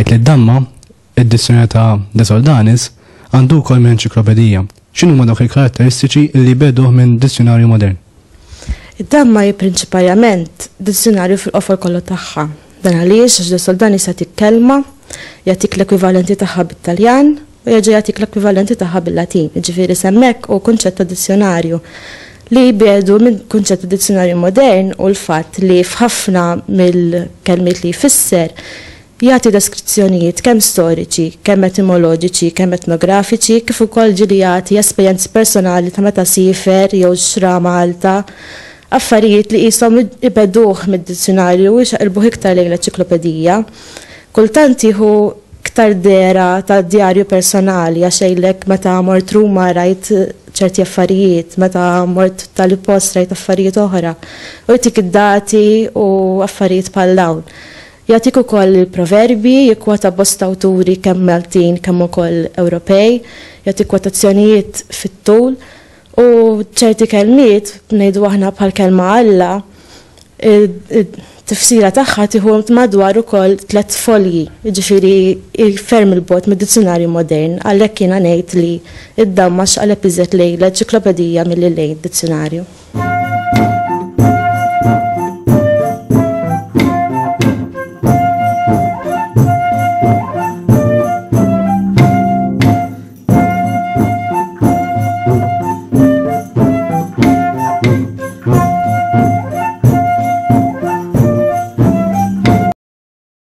Tajt li d-damma, id-dizzjonarju ta' De Soldanis, għandu wkoll minn enċiklopedija. X'inhuma dawk il-karatteristiċi li beduh minn dizzjonarju modern? Id-damma hi prinċipalment dizzjonarju fil-qofol kollu tagħha. Dan għaliex għax De Soldanis jagħtik kelma, jagħtik l-ekwivalenti tagħha bit-Taljan u jerġa' jagħtik l-ekwivalenti tagħha bil-Latin. Jiġifieri semmek u kunċett ta' dizzjonarju li jbedu minn kunċett ta' dizzjonarju modern u l-fatt li f'ħafna mill-kelmiet li jfisser jagħti deskrizzjonijiet kemm storiċi, kemm etimoloġiċi, kemm etnografiċi, kif ukoll ġieli jagħti esperjenzi personali ta' meta sifer jew xra Malta, affarijiet li qishom ibeduh mid-dizzjonarju u jxaqilbuh iktar lejn l-enċiklopedija. Kultant jieħu iktar dera ta' djarju personali għax jgħidlek meta mort Ruma rajt ċerti affarijiet, meta mort tal-post rajt affarijiet oħra. U jtik id-dati u affarijiet bħal dawn. Jagħtik ukoll il-proverbi, jikkwota bosta awturi kemm Maltin kemm ukoll Ewropej, jagħtik kwotazzjonijiet fit-tul u ċerti kelmiet ngħidu aħna bħal kelma Alla, tifsira tagħha tieħu madwar ukoll 3 folji, jiġifieri ferm il-bot mid-dizzjonarju modern, għalhekk jiena ngħid li id-damma x'qaleb iżjed lejn l-enċiklopedija milli lejn id-dizzjonarju.